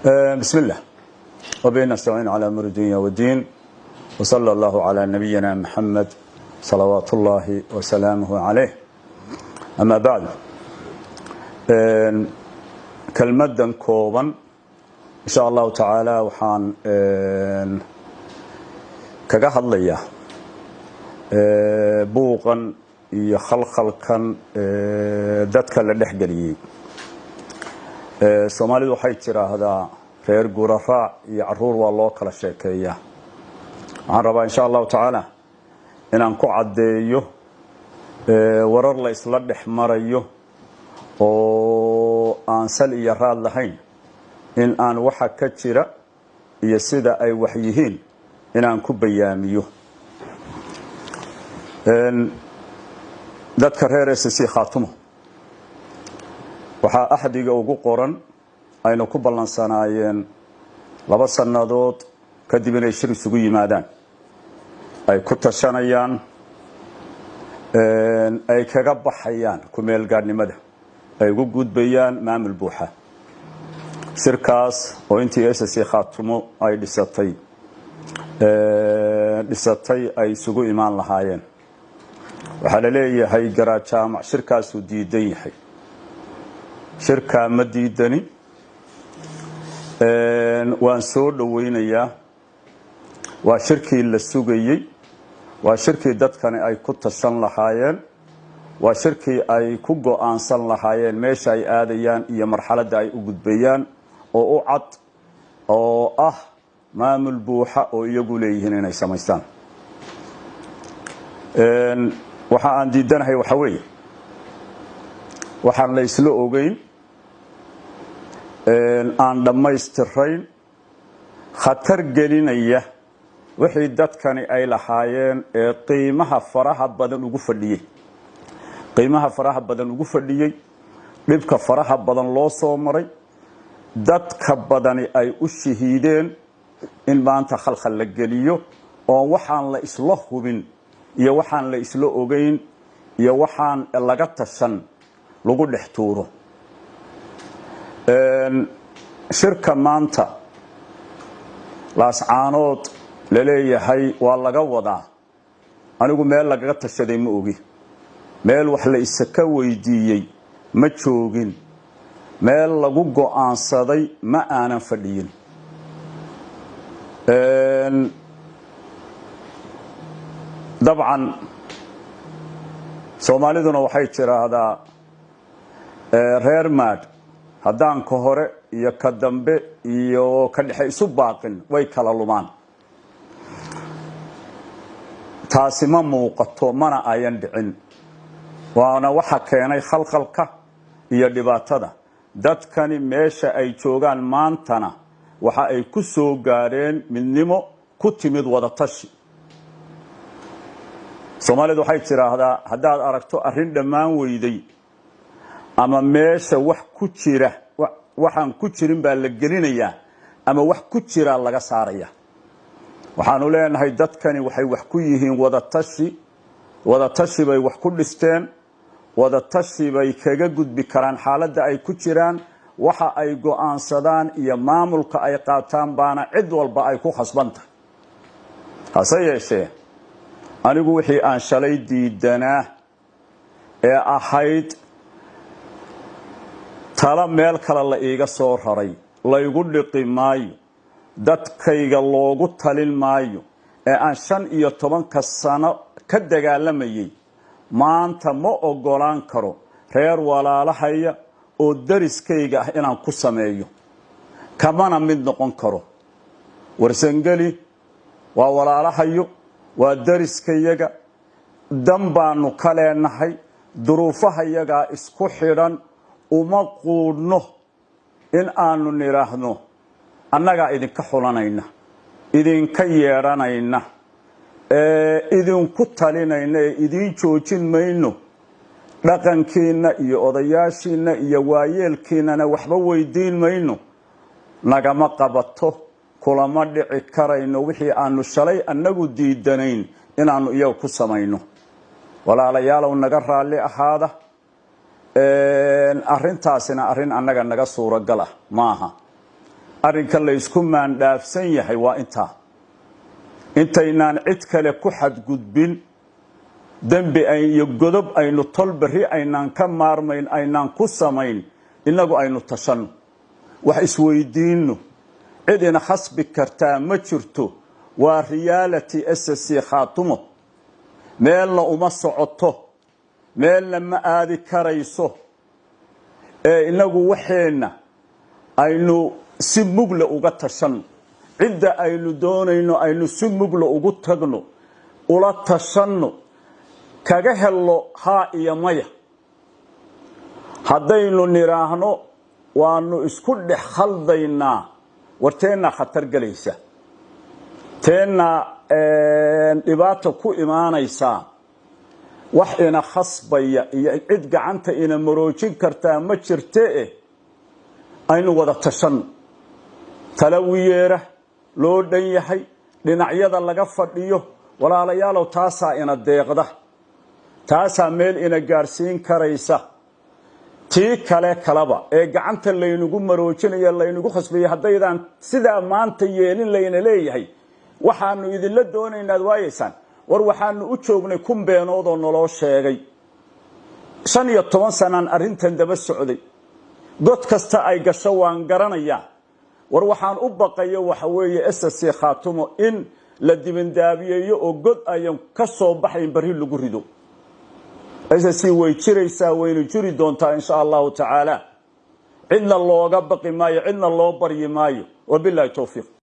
بسم الله وبه نستعين على أمر الدنيا والدين وصلى الله على نبينا محمد صلوات الله وسلامه عليه أما بعد كلمة كوبا إن شاء الله تعالى وحان كجهد ليه بوقا يخلخلكا dadka la dhexgaliyay Soomaalidu waxay tiraahdaa reer gurafaa iyo caruur waa loo kala sheekeeyaa waxaan rabaa insha Allah taala inaan ku cadeeyo warar la isla dhexmarayo oo aan sal iyo raad lahayn in aan waxa ka jira iyo sida ay wax yihiin inaan ku bayaamiyo dadka reer SSC Khaatumo waxa axdiga ugu qoran ayna ku ballansanaayeen 2 sanadood kadib inay shir isugu yimaadaan ay ku tashanayaan ay kaga baxayaan ku meel gaadnimada ay ugu gudbayaan maamul buuxa shirkaas oo intii SSC Khaatumo ay dhisatay ay isugu imaan lahaayeen waxa la leeyahay garajaamac shirkaas uu diidan yahay shirka ma diidani waan soo dhaweynayaa waa shirkii la sugayay waa shirkii dadkani ay ku tashan lahaayeen waa shirkii ay ku go'aansan lahaayeen meesha ay aadayaan iyo marxaladda ay u gudbayaan oo u cad oo ah maamul buuxa oo iyagu leeyihiin inay samaystaan waxa aan diidanahay waxa weeye waxaan la isla ogeyn aan dhamaystirayn khatar gelinaya wixii dadkani ay lahaayeen ee qiimaha faraha badan ugu fadhiyay dhibka faraha badan loo soo maray dadka badani ay u shahiideen in maanta khalkhal la geliyo oo waxaan la isla hubin iyo waxaan la isla ogeyn iyo waxaan laga tashan lagu dhex tuuro shirka maanta laascaanood la leeyahay waa laga wadaa anigu meel lagaga tashaday ma ogi meel wax la isaka weydiiyay ma joogin meel lagu go'aansaday ma aanan fadhiyin dabcan Soomaaliduna waxay tiraahdaa reer maad haddaan ka hore iyo ka dambe iyo ka dhexe isu baaqin way kala lumaan taasi ma muuqato mana ayan dhicin waana waxa keenay khalkhalka iyo dhibaatada dadkani meesha ay joogaan maantana waxa ay ku soo gaareen midnimo ku timid wada tashi Soomaalidu waxay tiraahdaa haddaad aragto arrin dhammaan weyday ama meesha wax ku jira waxaan ku jirin baa la gelinayaa ama wax ku jira laga saaraya waxaanu leenahay dadkani waxay wax ku yihiin wada tashi bay wax ku dhisteen wada tashi bay kaga gudbi karaan xaaladda ay ku jiraan waxa ay go'aansadaan iyo maamulka ay qaataan baana cid walba ay ku khasbantahay hase yeeshee anigu wixii aan shalay diidanaa ee ahayd tala meel kale la iiga soo raray la igu dhiqi maayo dadkayga loogu talin maayo ee aan 15 sano ka dagaalamayay maanta ma ogolaan karo reer walaalahaya oo dariskayga ah inaan ku sameeyo kamana mid noqon karo warsangeli waa walaalahayo waa dariskayaga dan baanu ka leenahay duruufahayaga isku xidhan uma quudno in aanu niraahno annaga idinka xulanayna idinka yeeranayna idinku talinayna idin joojin mayno dhaqankiina iyo odayaashiina iyo waayeelkiinana waxba weydiin mayno nagama qabato kulama dhici karayno wixii aanu shalay annagu diidanayn inaanu iyaga ku samayno walaalayaalow naga raalli ahaada arrintaasina arrin annaga naga suuragal ah maaha arrinka la isku maandhaafsan yahay waa intaynaan cid kale ku xadgudbin dambi iyo godob aynu tol bari aynaan ka maarmayn aynaan ku samayn inagu aynu tashanno wax isweydiinno cid ina khasbi kartaa ma jirto waa reality SSC Khaatumo meelna uma socoto meelna ma aadi karayso inagu waxeena aynu si mugle uga tashanno cidda aynu doonayno aynu si mugle ugu tagno ula tashanno kaga helo haa iyo maya haddaynu niraahno waanu isku dhex khaldaynaa warteena khatar galaysa teena dhibaato ku imaanaysa wax ina khasbaya iyo cid gacanta ina maroojin kartaa ma jirtee aynu wada tashanno talawiyeera loo dhan yahay dhinacyada laga fadhiyo walaalayaalow taasaa ina deeqda taasaa meel ina gaarsiin karaysa tii kaleba ee gacanta laynagu maroojinayo laynagu khasbayo haddaydan sidaa maanta yeelin layna leeyahay waxaanu idinla doonaynaa waayeysaan war waxaanu u joognay kun beenood oo naloo sheegay 15 sanaan arrintan daba socday god kasta ay gasho waan garanayaa war waxaan u baqayo waxa weeye SSC Khaatumo in la dibindaabiyeeyo oo god ayan ka soo baxayn bari lagu rido SSC way jiraysaa waynu jiri doontaa insha Allah taala cidna looga baqi maayo cidna loo baryi maayo wabillahi tawfiiq